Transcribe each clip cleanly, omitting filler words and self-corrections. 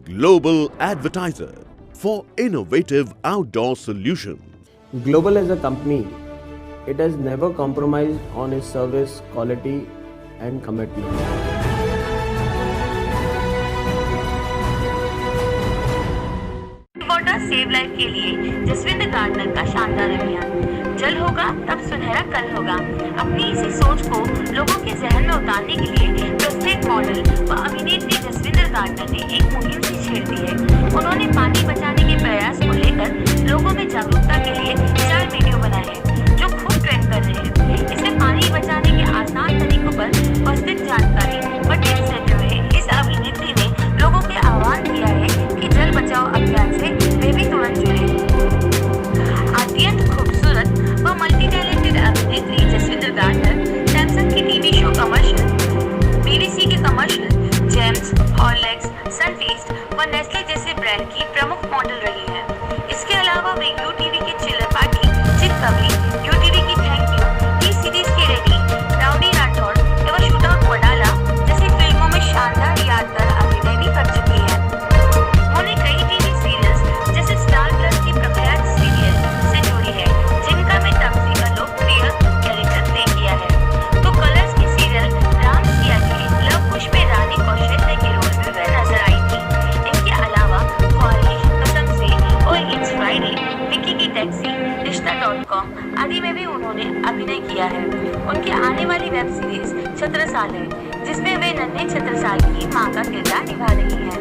Global Advertiser for innovative outdoor solutions. Global as a company, it has never compromised on its service, quality and commitment. Water save life के लिए Jaswinder gardener का शानदार अभियान। जल होगा तब सुनहरा कल होगा। अपनी इसी सोच को लोगों के जहन में उतारने के लिए प्रत्येक मॉडल व अभिनेत्री जसविंदर गार्डनर ने एक मुहिम सी छेड़ दी है। उन्होंने पानी बचाने के प्रयास को लेकर लोगों में जागरूकता के लिए 4 वीडियो बनाए हैं जो खूब ट्रेंड कर रहे हैं। इसमें पानी बचाने के आसान तरीकों पर विस्तृत जानकारी व टिप्स देते हुए इस अभिनेत्री ने लोगों के आह्वान किया है कि जल बचाओ अभियान से वे भी तुरंत जुड़े। अत्यंत खूबसूरत व मल्टी टैलेंटेड अभिनेत्री जसविंदर गार्डनर सैमसंग की टीवी शो कमर्शियल, बीबीसी के कमर्शियल, जेम्स, हॉर्लिक्स, सनफीस्ट व नेस्ले जैसे ब्रांड की प्रमुख मॉडल रही है। इसके अलावा वे यूटीवी के चिल्लर पार्टी, जित कवि, यूटीवी की थैंक यू, टी सीरीज के रेडी, राउडी राठौड़ एवं शूटआउट वडाला जैसी फिल्मों में शानदार यादगार अभिनय भी कर चुकी है। उन्होंने कई टीवी सीरियल्स जैसे स्टार प्लस की प्रख्यात सीरियल से जुड़ी है, जिनका में तमसी का लोकप्रिय कैरेक्टर प्ले किया है। तो कलर्स की सीरियल राम सिया के लव कुश में रानी कौशल्या के रोल में वह नजर आई थी। इनके अलावा ख्वाहिश, कसम से और इट्स फ्राइडे, विकी की टैक्सी, रिश्ता.com आदि में भी उन्होंने अभिनय किया है। उनकी आने वाली वेब सीरीज छत्रसाल है, जिसमें वे नन्हे छत्रसाल की मां का किरदार निभा रही हैं।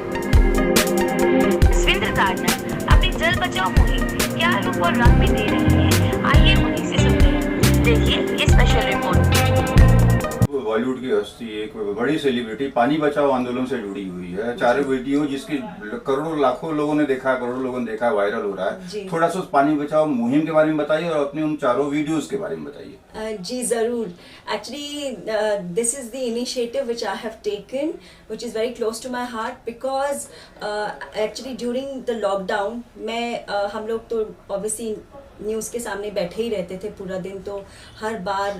जसविंदर गार्डनर अपनी जल बचाओ मुहिम क्या रूप और रंग में दे रही है, आइए उन्हीं से सुनते हैं। देखिए ये स्पेशल रिपोर्ट। बॉलीवुड की हस्ती, एक बड़ी सेलिब्रिटी पानी बचाओ आंदोलन से जुड़ी हुई है। 4 वीडियो जिसकी करोड़ों लाखों लोगों ने देखा है, करोड़ों लोगों ने देखा है, वायरल हो रहा है। थोड़ा सा उस पानी बचाओ मुहिम के बारे में बताइए और अपने उन 4 वीडियोस के बारे में बताइए। जी ज़रूर। Actually this is the initiative which I have taken which is very close to my heart because actually during the lockdown मैं हम लोग तो ऑब्वियसली न्यूज़ के सामने बैठे ही रहते थे पूरा दिन, तो हर बार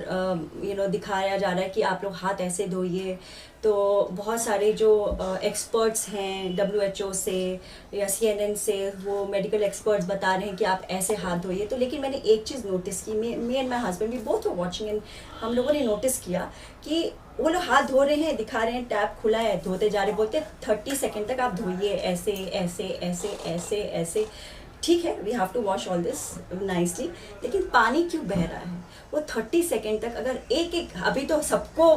दिखाया जा रहा है कि आप लोग हाथ ऐसे धोइए। तो बहुत सारे जो एक्सपर्ट्स हैं WHO से या CNN से, वो मेडिकल एक्सपर्ट्स बता रहे हैं कि आप ऐसे हाथ धोइए। तो लेकिन मैंने एक चीज़ नोटिस की, मी एंड माई हस्बैंड भी बोथ वर वॉचिंग, एंड हम लोगों ने नोटिस किया कि वो लोग हाथ धो रहे हैं, दिखा रहे हैं टैप खुला है, धोते जा रहे, बोलते 30 सेकेंड तक आप धोइए, ऐसे ऐसे ऐसे ऐसे ऐसे। ठीक है, we have to wash all this nicely, लेकिन पानी क्यों बह रहा है? वो 30 सेकेंड तक अगर एक अभी तो सबको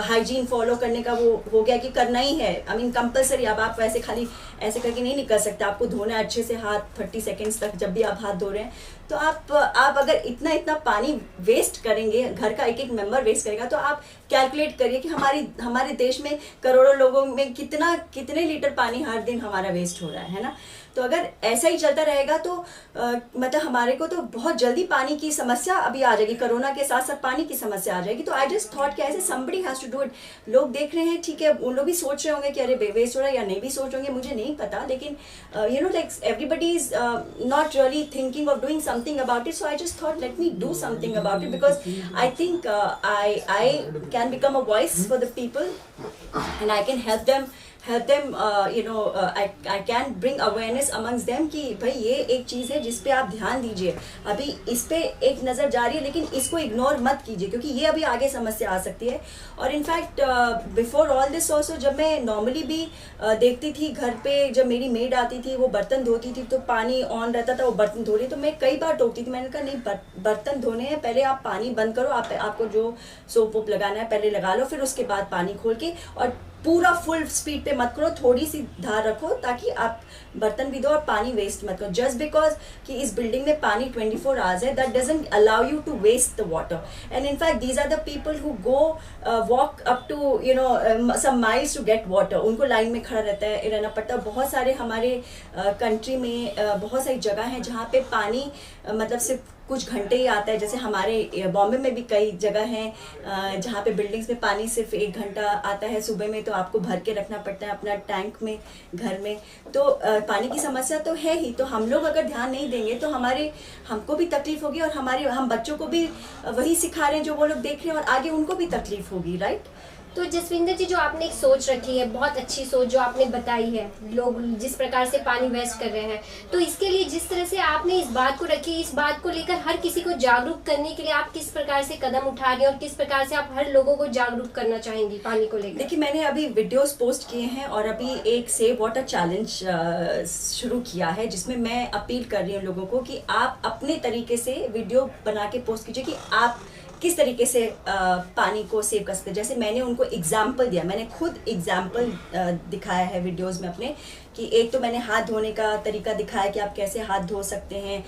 हाइजीन फॉलो करने का वो हो गया कि करना ही है, आई मीन कंपलसरी। अब आप वैसे खाली ऐसे करके नहीं निकल सकते, आपको धोना है अच्छे से हाथ 30 सेकेंड्स तक जब भी आप हाथ धो रहे हैं। तो आप अगर इतना पानी वेस्ट करेंगे, घर का एक मेंबर वेस्ट करेगा, तो आप कैलकुलेट करिए कि हमारे देश में करोड़ों लोगों में कितने लीटर पानी हर दिन हमारा वेस्ट हो रहा है ना। तो अगर ऐसा ही चलता रहेगा तो मतलब हमारे को तो बहुत जल्दी पानी की समस्या अभी आ जाएगी, कोरोना के साथ साथ पानी की समस्या आ जाएगी। तो आई जस्ट थॉट कि ऐसे somebody has to do it. लोग देख रहे हैं, ठीक है, उन लोग भी सोच रहे होंगे कि अरे वेस्ट हो रहा है, या नहीं भी सोच होंगे, मुझे नहीं पता, लेकिन like everybody is not really thinking of doing something about it. So I just thought, let me do something about it, because I think I can become a voice for the people and I can help them I can bring awareness amongst them कि भाई ये एक चीज़ है जिस पे आप ध्यान दीजिए। अभी इस पे एक नज़र जा रही है, लेकिन इसको इग्नोर मत कीजिए, क्योंकि ये अभी आगे समस्या आ सकती है। और in fact before all this also, जब मैं नॉर्मली भी देखती थी घर पे, जब मेरी मेड आती थी, वो बर्तन धोती थी, तो पानी ऑन रहता था, वो बर्तन धो रही, तो मैं कई बार टोकती थी। मैंने कहा नहीं, बर्तन धोने हैं, पहले आप पानी बंद करो, आपको जो सोप वोप लगाना है पहले लगा लो, फिर उसके बाद पानी खोल के, और पूरा फुल स्पीड पे मत करो, थोड़ी सी धार रखो ताकि आप बर्तन भी दो और पानी वेस्ट मत करो। जस्ट बिकॉज कि इस बिल्डिंग में पानी 24 आवर्स है, that doesn't allow you to waste the water. And in fact these are the people who go walk up to some miles to get water. उनको लाइन में खड़ा रहना पड़ता है। बहुत सारे हमारे कंट्री में बहुत सारी जगह हैं जहाँ पे पानी मतलब सिर्फ कुछ घंटे ही आता है। जैसे हमारे बॉम्बे में भी कई जगह हैं जहाँ पे बिल्डिंग्स में पानी सिर्फ 1 घंटा आता है सुबह में, तो आपको भर के रखना पड़ता है अपना टैंक में घर में। तो पानी की समस्या तो है ही। तो हम लोग अगर ध्यान नहीं देंगे तो हमको भी तकलीफ होगी, और हम बच्चों को भी वही सिखा रहे हैं जो वो लोग देख रहे हैं, और आगे उनको भी तकलीफ होगी, राइट। तो जसविंदर जी, जो आपने एक सोच रखी है, बहुत अच्छी सोच जो आपने बताई है, लोग जिस प्रकार से पानी वेस्ट कर रहे हैं, तो इसके लिए जिस तरह से आपने इस बात को रखी, इस बात को लेकर हर किसी को जागरूक करने के लिए आप किस प्रकार से कदम उठा रही हैं और किस प्रकार से आप हर लोगों को जागरूक करना चाहेंगी पानी को लेकर? देखिए, मैंने अभी वीडियोस पोस्ट किए हैं और अभी एक सेव वाटर चैलेंज शुरू किया है, जिसमें मैं अपील कर रही हूँ लोगों को कि आप अपने तरीके से वीडियो बना के पोस्ट कीजिए कि आप किस तरीके से पानी को सेव कर सकते हैं। जैसे मैंने उनको एग्जाम्पल दिया, मैंने खुद एग्जाम्पल दिखाया है वीडियोस में अपने, कि एक तो मैंने हाथ धोने का तरीका दिखाया कि आप कैसे हाथ धो सकते हैं,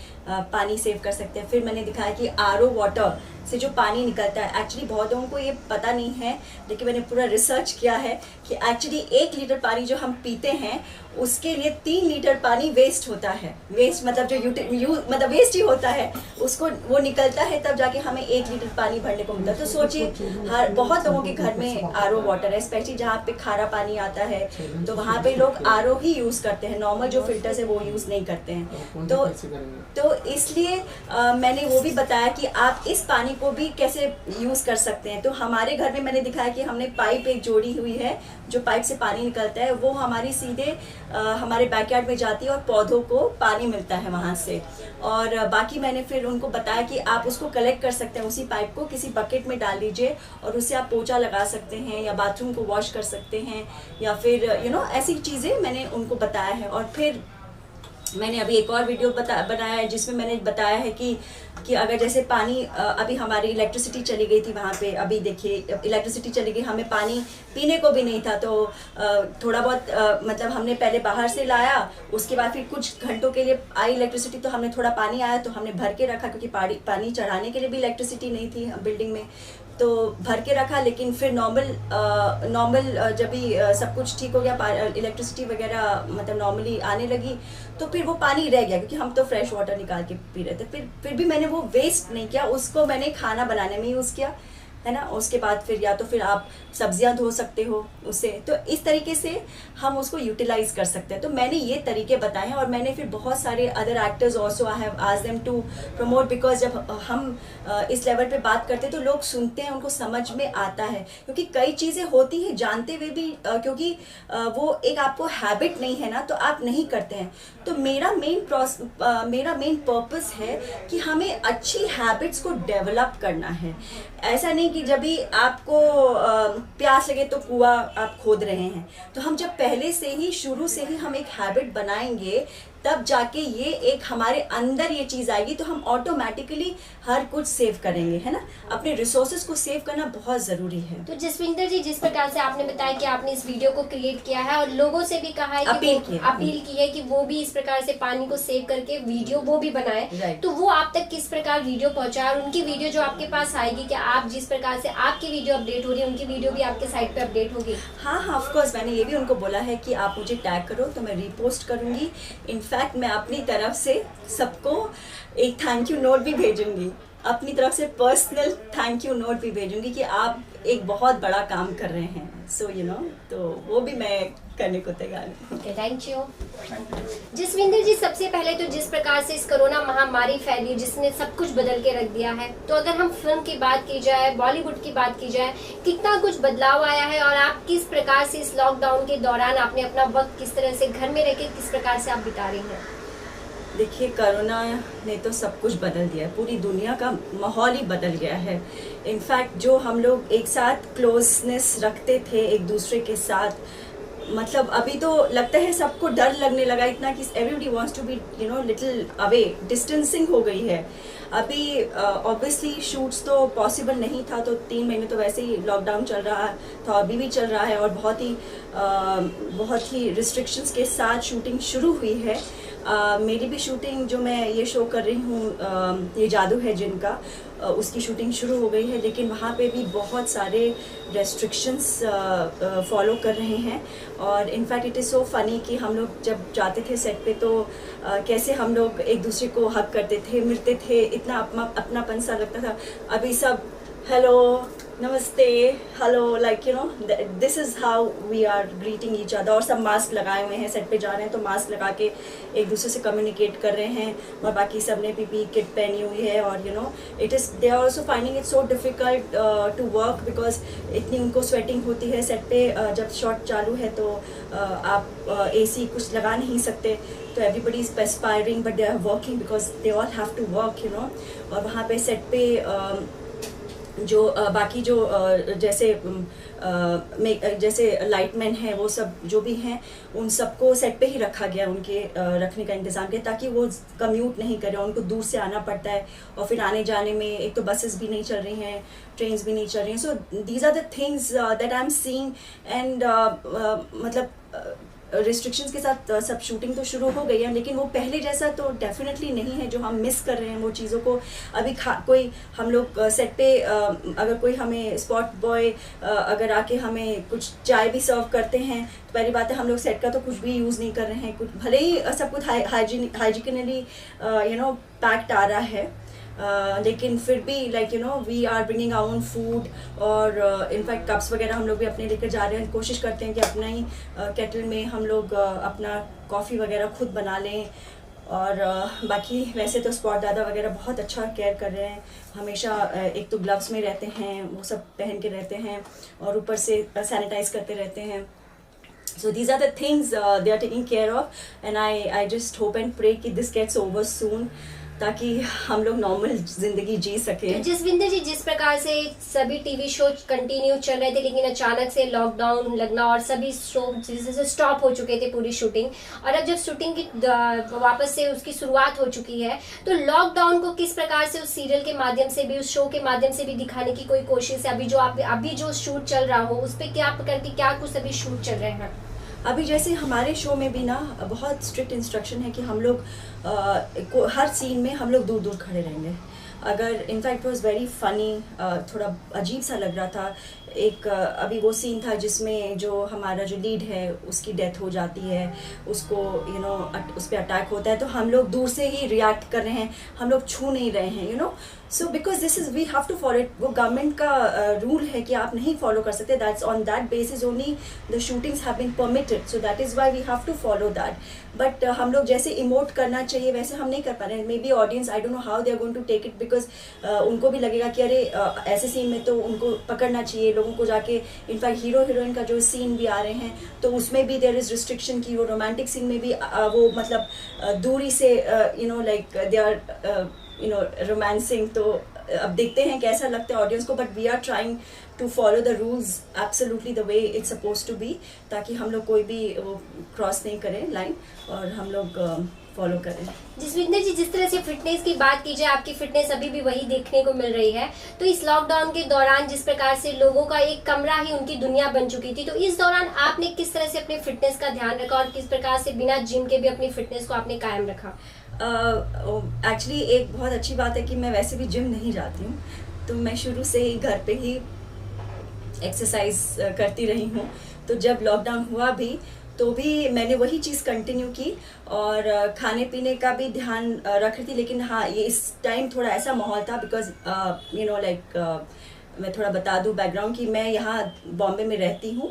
पानी सेव कर सकते हैं। फिर मैंने दिखाया कि आरओ वाटर से जो पानी निकलता है, एक्चुअली बहुत लोगों को ये पता नहीं है, लेकिन मैंने पूरा रिसर्च किया है कि एक्चुअली 1 लीटर पानी जो हम पीते हैं उसके लिए 3 लीटर पानी वेस्ट होता है। वेस्ट मतलब जो मतलब वेस्ट ही होता है, उसको वो निकलता है तब जाके हमें 1 लीटर पानी भरने को मिलता है। तो सोचिए, हर बहुत लोगों के घर में आरओ वाटर है, स्पेशली जहाँ पे खारा पानी आता है तो वहाँ पे लोग आरओ ही यूज़ करते हैं, नॉर्मल जो फिल्टर्स है वो यूज़ नहीं करते हैं। तो इसलिए मैंने वो भी बताया कि आप इस पानी को भी कैसे यूज़ कर सकते हैं। तो हमारे घर में मैंने दिखाया कि हमने पाइप एक जोड़ी हुई है, जो पाइप से पानी निकलता है वो हमारी सीधे हमारे बैकयार्ड में जाती है और पौधों को पानी मिलता है वहाँ से। और बाकी मैंने फिर उनको बताया कि आप उसको कलेक्ट कर सकते हैं, उसी पाइप को किसी बकेट में डाल लीजिए और उससे आप पोछा लगा सकते हैं या बाथरूम को वॉश कर सकते हैं, या फिर ऐसी चीज़ें मैंने उनको बताया है। और फिर मैंने अभी एक और वीडियो बनाया है जिसमें मैंने बताया है कि अगर जैसे पानी अभी हमारी इलेक्ट्रिसिटी चली गई थी वहाँ पे, अभी देखिए इलेक्ट्रिसिटी चली गई, हमें पानी पीने को भी नहीं था, तो थोड़ा बहुत मतलब हमने पहले बाहर से लाया, उसके बाद फिर कुछ घंटों के लिए आई इलेक्ट्रिसिटी, तो हमने थोड़ा पानी आया तो हमने भर के रखा, क्योंकि पानी चढ़ाने के लिए भी इलेक्ट्रिसिटी नहीं थी बिल्डिंग में, तो भर के रखा। लेकिन फिर नॉर्मल जब भी सब कुछ ठीक हो गया, इलेक्ट्रिसिटी वगैरह मतलब नॉर्मली आने लगी, तो फिर वो पानी रह गया, क्योंकि हम तो फ्रेश वाटर निकाल के पी रहे थे। फिर भी मैंने वो वेस्ट नहीं किया, उसको मैंने खाना बनाने में यूज़ किया, है ना। उसके बाद फिर या तो फिर आप सब्जियां धो सकते हो उससे, तो इस तरीके से हम उसको यूटिलाइज कर सकते हैं। तो मैंने ये तरीके बताए हैं और मैंने फिर बहुत सारे other actors also I have asked them to promote, because जब हम इस लेवल पे बात करते हैं तो लोग सुनते हैं, उनको समझ में आता है, क्योंकि कई चीज़ें होती हैं जानते हुए भी क्योंकि वो एक आपको हैबिट नहीं है ना, तो आप नहीं करते हैं। तो मेरा मेन पर्पस है कि हमें अच्छी हैबिट्स को डेवलप करना है। ऐसा नहीं कि जब भी आपको प्यास लगे तो कुआं आप खोद रहे हैं, तो हम जब पहले से ही शुरू से ही हम एक हैबिट बनाएंगे, तब जाके ये एक हमारे अंदर ये चीज़ आएगी, तो हम ऑटोमेटिकली हर कुछ सेव करेंगे, है ना। अपने रिसोर्सेज को सेव करना बहुत ज़रूरी है। तो जसविंदर जी, जिस प्रकार से आपने बताया कि आपने इस वीडियो को क्रिएट किया है और लोगों से भी कहा है कि अपील की है कि वो भी इस प्रकार से पानी को सेव करके वीडियो वो भी बनाए, तो वो आप तक किस प्रकार वीडियो पहुंचाए, और उनकी वीडियो जो आपके पास आएगी, क्या आप जिस प्रकार से आपकी वीडियो अपडेट हो रही है, उनकी वीडियो भी आपके साइट पे अपडेट होगी? हाँ, ऑफकोर्स मैंने ये भी उनको बोला है कि आप मुझे टैग करो तो मैं रीपोस्ट करूँगी। इनफैक्ट मैं अपनी तरफ से सबको एक थैंक यू नोट भी भेजूंगी, अपनी तरफ से पर्सनल थैंक यू नोट भी भेजूंगी कि आप एक बहुत बड़ा काम कर रहे हैं। सो तो वो भी मैं करने को तैयार हूँ। थैंक यू जसविंदर जी। सबसे पहले तो जिस प्रकार से इस कोरोना महामारी फैली, जिसने सब कुछ बदल के रख दिया है, तो अगर हम फिल्म की बात की जाए, बॉलीवुड की बात की जाए, कितना कुछ बदलाव आया है, और आप किस प्रकार से इस लॉकडाउन के दौरान आपने अपना वक्त किस तरह से घर में रह के किस प्रकार से आप बिता रही हैं? देखिए, कोरोना ने तो सब कुछ बदल दिया है, पूरी दुनिया का माहौल ही बदल गया है। इनफैक्ट जो हम लोग एक साथ क्लोजनेस रखते थे एक दूसरे के साथ, मतलब अभी तो लगता है सबको डर लगने लगा इतना कि everybody wants to be little away, distancing हो गई है। अभी ऑब्वियसली शूट्स तो पॉसिबल नहीं था, तो 3 महीने तो वैसे ही लॉकडाउन चल रहा था, अभी भी चल रहा है, और बहुत ही रिस्ट्रिक्शंस के साथ शूटिंग शुरू हुई है। मेरी भी शूटिंग, जो मैं ये शो कर रही हूँ, ये जादू है जिनका, उसकी शूटिंग शुरू हो गई है, लेकिन वहाँ पे भी बहुत सारे रेस्ट्रिक्शंस फॉलो कर रहे हैं। और in fact it is so funny कि हम लोग जब जाते थे सेट पे, तो कैसे हम लोग एक दूसरे को हग करते थे, मिलते थे, इतना अपनापन सा लगता था। अभी सब हेलो नमस्ते, hello, like you know this is how we are greeting each other. और सब मास्क लगाए हुए हैं, सेट पे जा रहे हैं तो मास्क लगा के एक दूसरे से कम्युनिकेट कर रहे हैं, और बाकी सब ने पीपी किट पहनी हुई है। और you know it is they are also finding it so difficult to work because इतनी उनको स्वेटिंग होती है सेट पे। जब शॉट चालू है तो आप AC कुछ लगा नहीं सकते, तो everybody is perspiring but they are working because they all have to work, you know. और वहाँ पे सेट पे जो बाकी जो जैसे लाइटमैन हैं, वो सब जो भी हैं, उन सबको सेट पे ही रखा गया, उनके रखने का इंतज़ाम किया ताकि वो कम्यूट नहीं करें। उनको दूर से आना पड़ता है, और फिर आने जाने में एक तो बसेस भी नहीं चल रही हैं, ट्रेन्स भी नहीं चल रही हैं। So these are the things that I am seeing. And मतलब रिस्ट्रिक्शंस के साथ सब शूटिंग तो शुरू हो गई है, लेकिन वो पहले जैसा तो डेफिनेटली नहीं है जो हम मिस कर रहे हैं वो चीज़ों को। अभी कोई हम लोग सेट पे अगर कोई हमें स्पॉट बॉय अगर आके हमें कुछ चाय भी सर्व करते हैं, तो पहली बात है हम लोग सेट का तो कुछ भी यूज़ नहीं कर रहे हैं। कुछ भले ही सब कुछ हाइजीनिकली यू नो पैक्ड आ रहा है, लेकिन फिर भी like you know we are bringing our own food. और इनफैक्ट कप्स वगैरह हम लोग भी अपने लेकर जा रहे हैं। कोशिश करते हैं कि अपना ही केटल में हम लोग अपना कॉफ़ी वगैरह खुद बना लें। और बाकी वैसे तो स्पॉट दादा वगैरह बहुत अच्छा केयर कर रहे हैं, हमेशा एक तो ग्लव्स में रहते हैं, वो सब पहन के रहते हैं, और ऊपर से सैनिटाइज करते रहते हैं। So these are the things they are taking care of, and I just hope and pray कि this gets over soon, ताकि हम लोग नॉर्मल जिंदगी जी सके। तो जसविंदर जी, जिस प्रकार से सभी टीवी शो कंटिन्यू चल रहे थे, लेकिन अचानक से लॉकडाउन लगना और सभी शो जैसे स्टॉप हो चुके थे पूरी शूटिंग, और अब जब शूटिंग की वापस से उसकी शुरुआत हो चुकी है, तो लॉकडाउन को किस प्रकार से उस सीरियल के माध्यम से भी, उस शो के माध्यम से भी दिखाने की कोई कोशिश है? अभी जो शूट चल रहा हो उस पर क्या करके क्या कुछ अभी शूट चल रहे हैं? अभी जैसे हमारे शो में भी ना बहुत स्ट्रिक्ट इंस्ट्रक्शन है कि हम लोग हर सीन में हम लोग दूर दूर खड़े रहेंगे। अगर इनफैक्ट वॉज वेरी फ़नी, थोड़ा अजीब सा लग रहा था। एक अभी वो सीन था जिसमें जो हमारा जो लीड है उसकी डेथ हो जाती है, उसको यू नो उस पर अटैक होता है, तो हम लोग दूर से ही रिएक्ट कर रहे हैं, हम लोग छू नहीं रहे हैं, you know. So because this is we have to follow it. वो गवर्नमेंट का रूल है कि आप नहीं फॉलो कर सकते। That's on that basis only the shootings have been permitted, so that is why we have to follow that. But हम लोग जैसे इमोट करना चाहिए वैसे हम नहीं कर पा रहे हैं। Maybe audience, I don't know how they are going to take it, because उनको भी लगेगा कि अरे ऐसे सीन में तो उनको पकड़ना चाहिए लोगों को जाके। इनफैक्ट हीरो हीरोइन का जो सीन भी आ रहे हैं तो उसमें भी देयर इज़ रिस्ट्रिक्शन की। वो रोमांटिक सीन में भी वो मतलब दूरी से you know like they are you know romancing. तो अब देखते हैं कैसा लगता है ऑडियंस को, but we are trying to follow the rules absolutely the way it's suppose to be, ताकि हम लोग कोई भी वो क्रॉस नहीं करें लाइन, और हम लोग फॉलो करें। जसविंदर जी, जिस तरह से फिटनेस की बात की जाए, आपकी फिटनेस अभी भी वही देखने को मिल रही है। तो इस लॉकडाउन के दौरान जिस प्रकार से लोगों का एक कमरा ही उनकी दुनिया बन चुकी थी, तो इस दौरान आपने किस तरह से अपने फिटनेस का ध्यान रखा और किस प्रकार से बिना जिम के भी अपनी फिटनेस को आपने कायम रखा? एक्चुअली एक बहुत अच्छी बात है कि मैं वैसे भी जिम नहीं जाती हूँ, तो मैं शुरू से ही घर पे ही एक्सरसाइज करती रही हूँ। तो जब लॉकडाउन हुआ भी तो भी मैंने वही चीज़ कंटिन्यू की, और खाने पीने का भी ध्यान रख रही थी। लेकिन हाँ, ये इस टाइम थोड़ा ऐसा माहौल था बिकॉज यू नो लाइक मैं थोड़ा बता दूँ बैकग्राउंड कि मैं यहाँ बॉम्बे में रहती हूँ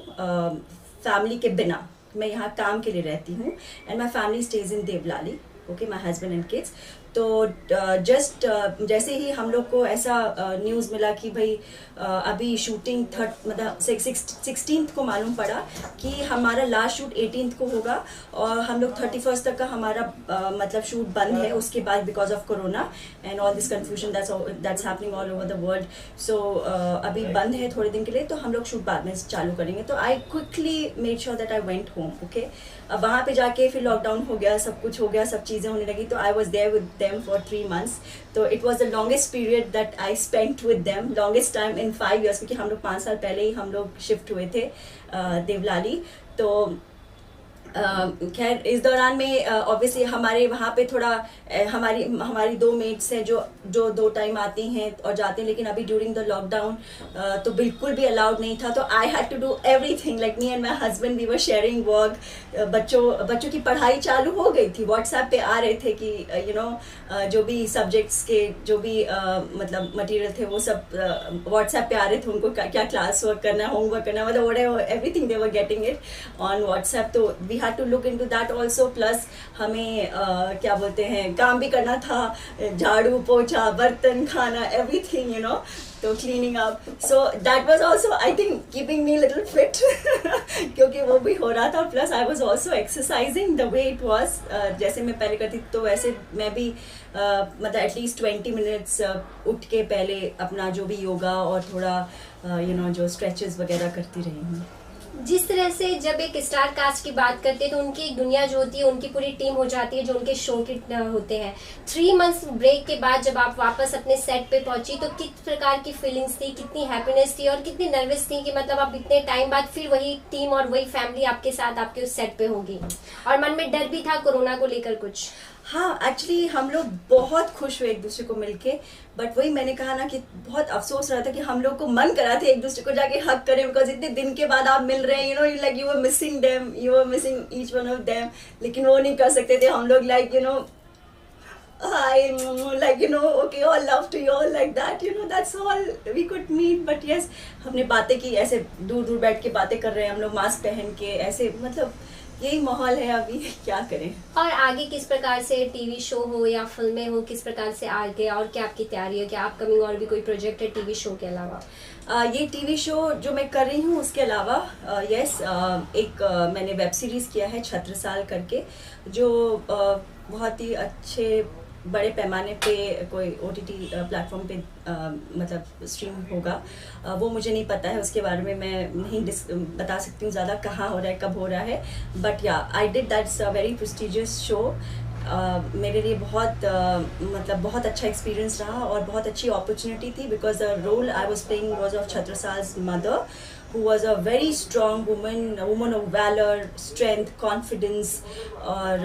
फैमिली के बिना। मैं यहाँ काम के लिए रहती हूँ, and my family stays in Deolali, okay, my husband and kids. तो जस्ट जैसे ही हम लोग को ऐसा न्यूज़ मिला कि भाई अभी शूटिंग मतलब 16th को मालूम पड़ा कि हमारा लास्ट शूट 18th को होगा, और हम लोग 31st तक का हमारा मतलब शूट बंद है उसके बाद because of corona and all this confusion that's happening all over the world. So अभी बंद है थोड़े दिन के लिए, तो हम लोग शूट बाद में चालू करेंगे। तो I quickly made sure that I went home, okay. अब वहाँ पे जाके फिर लॉकडाउन हो गया, सब कुछ हो गया, सब चीज़ें होने लगी, तो I was there with them for 3 months। तो it was the longest period that I spent with them, longest time in 5 years, क्योंकि हम लोग 5 साल पहले ही हम लोग शिफ्ट हुए थे देवलाली। तो खैर इस दौरान में ऑब्वियसली हमारे वहाँ पे थोड़ा हमारी 2 मेट्स हैं जो 2 टाइम आती हैं और जाते हैं, लेकिन अभी ड्यूरिंग द लॉकडाउन तो बिल्कुल भी अलाउड नहीं था। तो I had to do everything, like me and my husband we were sharing work. बच्चों की पढ़ाई चालू हो गई थी, व्हाट्सएप पे आ रहे थे कि जो भी सब्जेक्ट्स के जो भी मतलब मटेरियल थे वो सब व्हाट्सएप पे आ रहे थे, उनको क्या क्लास वर्क करना है, होमवर्क करना है, मतलब everything they were getting it on WhatsApp. तो we had to look into that also. Plus हमें क्या बोलते हैं, काम भी करना था, झाड़ू पोछा बर्तन खाना एवरीथिंग तो cleaning up. So that was also I think keeping me little fit क्योंकि वो भी हो रहा था। Plus I was also exercising the way it was, जैसे मैं पहले करती तो वैसे मैं भी मतलब एटलीस्ट 20 मिनट्स उठ के पहले अपना जो भी योगा और थोड़ा जो स्ट्रेचेस वगैरह करती रही हूँ। जिस तरह से जब एक स्टार कास्ट की बात करते हैं तो उनकी एक दुनिया जो होती है, उनकी पूरी टीम हो जाती है जो उनके शो के होते हैं। 3 मंथ्स ब्रेक के बाद जब आप वापस अपने सेट पे पहुंची तो किस प्रकार की फीलिंग्स थी, कितनी हैप्पीनेस थी और कितनी नर्वस थी कि मतलब आप इतने टाइम बाद फिर वही टीम और वही फैमिली आपके साथ आपके उस सेट पे होगी, और मन में डर भी था कोरोना को लेकर कुछ? हाँ, एक्चुअली हम लोग बहुत खुश हुए एक दूसरे को मिलके, बट वही मैंने कहा ना कि बहुत अफसोस रहा था कि हम लोग को मन करा था एक दूसरे को जाके हग करें, बिकॉज इतने दिन के बाद आप मिल रहे हैं, like you were missing them, you were missing each one of them, लेकिन वो नहीं कर सकते थे हम लोग, like hi, like okay, all love to you all, like that, that's all we could meet. But yes, हमने बातें की, ऐसे दूर दूर बैठ के बातें कर रहे हैं हम लोग मास्क पहन के, ऐसे मतलब यही माहौल है अभी, क्या करें। और आगे किस प्रकार से टीवी शो हो या फिल्में हो, किस प्रकार से आगे और क्या आपकी तैयारी है, क्या अपकमिंग और भी कोई प्रोजेक्ट है टीवी शो के अलावा? ये टीवी शो जो मैं कर रही हूँ उसके अलावा एक मैंने वेब सीरीज़ किया है छत्रसाल करके, जो बहुत ही अच्छे बड़े पैमाने पे कोई OTT प्लेटफॉर्म पे मतलब स्ट्रीम होगा। वो मुझे नहीं पता है, उसके बारे में मैं नहीं बता सकती हूँ ज़्यादा कहाँ हो रहा है, कब हो रहा है, बट या I did that's a very prestigious show. मेरे लिए मतलब बहुत अच्छा एक्सपीरियंस रहा और बहुत अच्छी अपॉर्चुनिटी थी, because the role I was playing was of Chhatrasal's mother, who was a very strong woman, a woman of valor, strength, confidence, और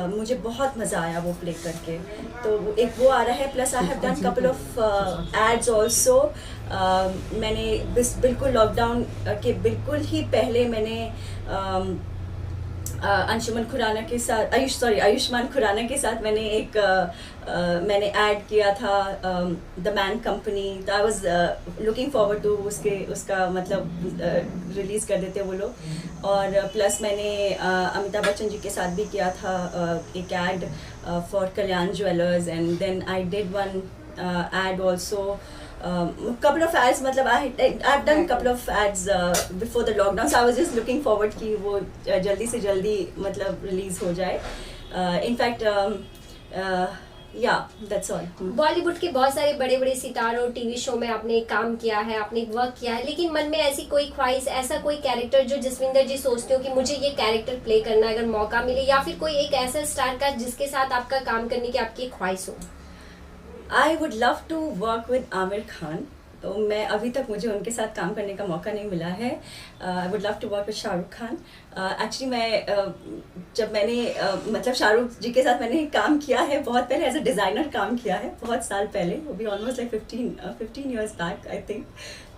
मुझे बहुत मज़ा आया वो प्ले करके। तो एक वो आ रहा है, plus I have done couple of ads also. मैंने बिल्कुल लॉकडाउन के बिल्कुल ही पहले मैंने आयुष्मान खुराना के साथ मैंने एक मैंने ऐड किया था द मैन कंपनी। तो I was looking forward to उसका मतलब रिलीज़ कर देते वो लोग। और प्लस मैंने अमिताभ बच्चन जी के साथ भी किया था एक ad for Kalyan jewellers, and then I did one ad also, couple of ads, मतलब I've done couple of ads before the lockdown, so I was just looking forward कि वो जल्दी से जल्दी मतलब रिलीज हो जाए। in fact yeah, that's all। Bollywood के बहुत सारे बड़े बड़े सितारों टीवी शो में आपने काम किया है, आपने वर्क किया है, लेकिन मन में ऐसी कोई ख्वाहिश, ऐसा कोई कैरेक्टर जो जसविंदर जी सोचते हो कि मुझे ये कैरेक्टर प्ले करना है अगर मौका मिले, या फिर कोई एक ऐसा स्टार का जिसके साथ आपका काम करने की आपकी ख्वाहिश हो? I would love to work with Aamir Khan. तो मैं अभी तक मुझे उनके साथ काम करने का मौका नहीं मिला है। I would love to work with Shahrukh Khan. Actually मैं जब मैंने मतलब शाहरुख जी के साथ मैंने काम किया है बहुत पहले, एज अ डिज़ाइनर काम किया है बहुत साल पहले, वो भी almost like 15 years back I think,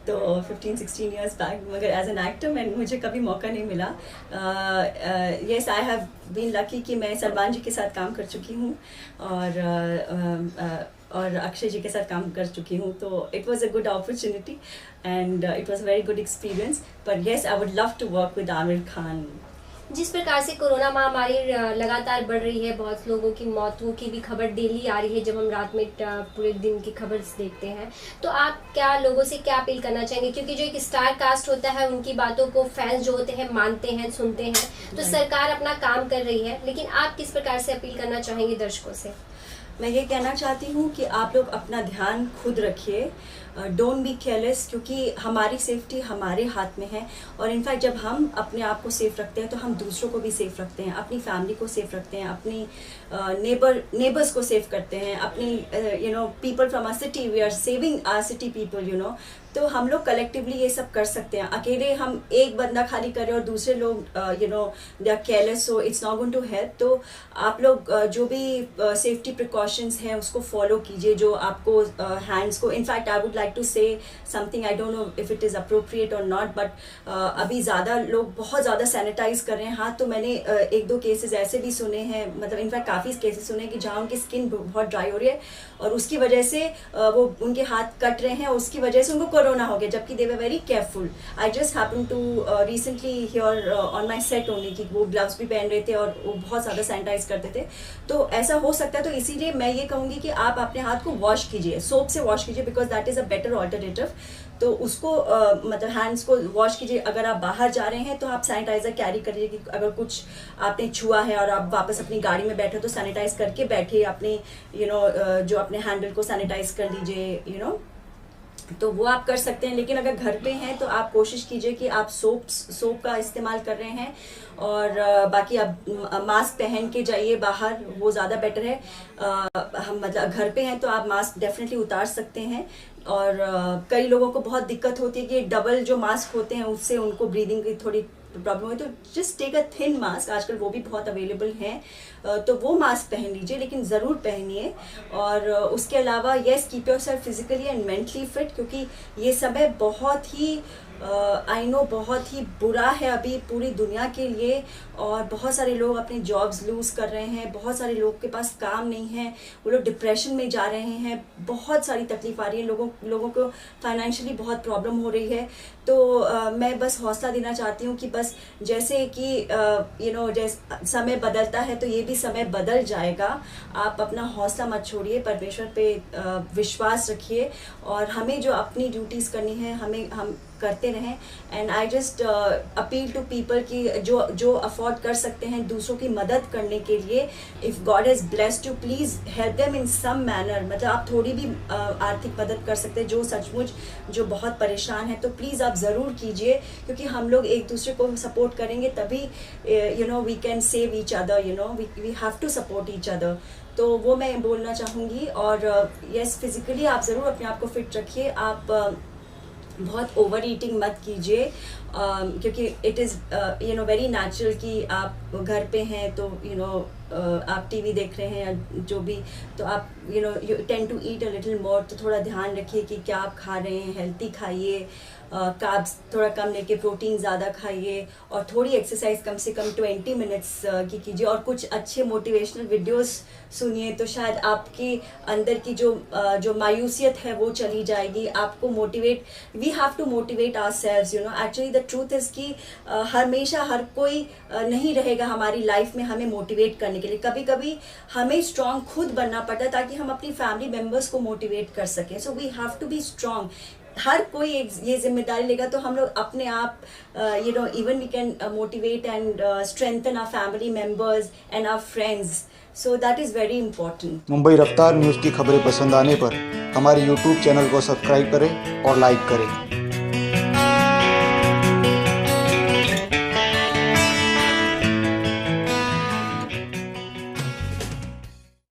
तो 15-16 ईयर्स बैक, मगर एज एन एक्टर मुझे कभी मौका नहीं मिला। Yes, I have been lucky कि मैं सलमान जी के साथ काम कर चुकी हूँ और अक्षय जी के साथ काम कर चुकी हूँ, तो it was a good opportunity and it was a very good experience. पर yes, I would love to work with Aamir Khan. जिस प्रकार से कोरोना महामारी लगातार बढ़ रही है, बहुत लोगों की मौतों की भी खबर डेली आ रही है जब हम रात में पूरे दिन की खबर देखते हैं, तो आप क्या लोगों से क्या अपील करना चाहेंगे? क्योंकि जो एक स्टार कास्ट होता है उनकी बातों को फैंस जो होते हैं मानते हैं, सुनते हैं, तो सरकार अपना काम कर रही है, लेकिन आप किस प्रकार से अपील करना चाहेंगे दर्शकों से? मैं ये कहना चाहती हूँ कि आप लोग अपना ध्यान खुद रखिए। डोंट बी केयरलेस, क्योंकि हमारी सेफ्टी हमारे हाथ में है। और इनफैक्ट जब हम अपने आप को सेफ रखते हैं तो हम दूसरों को भी सेफ रखते हैं, अपनी फैमिली को सेफ रखते हैं, अपनी नेबर्स को सेफ करते हैं, अपनी people from our city, we are saving our city people, तो हम लोग कलेक्टिवली ये सब कर सकते हैं। अकेले हम एक बंदा खाली करें और दूसरे लोग they are careless, so it's not going to help. तो आप लोग जो भी सेफ्टी प्रिकॉशंस हैं उसको फॉलो कीजिए, जो आपको हैंड्स को, in fact I would like to say something, I don't know if it is appropriate और नॉट, बट अभी ज़्यादा लोग बहुत ज़्यादा सैनिटाइज कर रहे हैं हाथ। तो मैंने 1-2 केसेस ऐसे भी सुने हैं, मतलब इनफैक्ट काफ़ी केसेस सुने हैं कि जहाँ उनकी स्किन बहुत ड्राई हो रही है और उसकी वजह से वो उनके हाथ कट रहे हैं और उसकी वजह से उनको कोरोना हो गया, जबकि they were very careful. I just happen to recently here on my set only कि वो ग्लव्स भी पहन रहे थे और वो बहुत ज़्यादा सैनिटाइज करते थे। तो ऐसा हो सकता है, तो इसीलिए मैं ये कहूँगी कि आप अपने हाथ को वॉश कीजिए, सोप से वॉश कीजिए, because that is a better alternative. तो उसको मतलब हैंड्स को वॉश कीजिए। अगर आप बाहर जा रहे हैं तो आप सैनिटाइजर कैरी करिए कि अगर कुछ आपने छुआ है और आप वापस अपनी गाड़ी में बैठे तो सैनिटाइज करके बैठिए, अपने जो अपने हैंडल को सैनिटाइज कर लीजिए, तो वो आप कर सकते हैं। लेकिन अगर घर पे हैं तो आप कोशिश कीजिए कि आप सोप का इस्तेमाल कर रहे हैं, और बाकी आप मास्क पहन के जाइए बाहर, वो ज़्यादा बेटर है। हम मतलब घर पे हैं तो आप मास्क डेफिनेटली उतार सकते हैं। और कई लोगों को बहुत दिक्कत होती है कि डबल जो मास्क होते हैं उससे उनको ब्रीदिंग की थोड़ी प्रॉब्लम हुई, तो just take a thin mask, आजकल वो भी बहुत अवेलेबल हैं, तो वो मास्क पहन लीजिए, लेकिन ज़रूर पहनिए। और उसके अलावा yes, keep yourself physically and mentally fit, क्योंकि ये समय बहुत ही आई नो बहुत ही बुरा है अभी पूरी दुनिया के लिए, और बहुत सारे लोग अपने जॉब्स लूज़ कर रहे हैं, बहुत सारे लोग के पास काम नहीं है, वो लोग डिप्रेशन में जा रहे हैं, बहुत सारी तकलीफ आ रही है, लोगों को फाइनेंशियली बहुत प्रॉब्लम हो रही है। तो मैं बस हौसला देना चाहती हूँ कि बस जैसे कि जैसे समय बदलता है तो ये भी समय बदल जाएगा। आप अपना हौसला मत छोड़िए, परमेश्वर पे विश्वास रखिए, और हमें जो अपनी ड्यूटीज़ करनी है हम करते रहें। And I just appeal to people कि जो अफोर्ड कर सकते हैं दूसरों की मदद करने के लिए, if God has blessed you, please help them in some manner. मतलब आप थोड़ी भी आर्थिक मदद कर सकते हैं, जो सचमुच जो बहुत परेशान है, तो प्लीज़ आप ज़रूर कीजिए, क्योंकि हम लोग एक दूसरे को सपोर्ट करेंगे तभी we can save each other, we have to support each other. तो वो मैं बोलना चाहूँगी। और यस, फिज़िकली आप ज़रूर अपने आप को फिट रखिए, आप बहुत ओवर ईटिंग मत कीजिए, क्योंकि इट इज़ वेरी नेचुरल कि आप घर पे हैं तो आप टीवी देख रहे हैं या जो भी, तो आप you tend to eat a little more, तो थोड़ा ध्यान रखिए कि क्या आप खा रहे हैं, हेल्दी खाइए, कार्ब्स थोड़ा कम लेके प्रोटीन ज़्यादा खाइए, और थोड़ी एक्सरसाइज कम से कम 20 मिनट्स की कीजिए, और कुछ अच्छे मोटिवेशनल वीडियोस सुनिए, तो शायद आपके अंदर की जो मायूसियत है वो चली जाएगी। आपको motivate, we have to motivate ourselves, actually the truth is कि हमेशा हर कोई नहीं रहेगा हमारी लाइफ में हमें मोटिवेट करने के लिए। कभी कभी हमें स्ट्रांग खुद बनना पड़ता है ताकि हम अपनी फैमिली मेम्बर्स को मोटिवेट कर सकें। So we have to be strong. हर कोई ये जिम्मेदारी लेगा तो हम लोग अपने आप even we can motivate and strengthen our family members and our friends, so that is very important. Mumbai Raftaar news की खबरें पसंद आने पर हमारे YouTube चैनल को सब्सक्राइब करें और लाइक करें।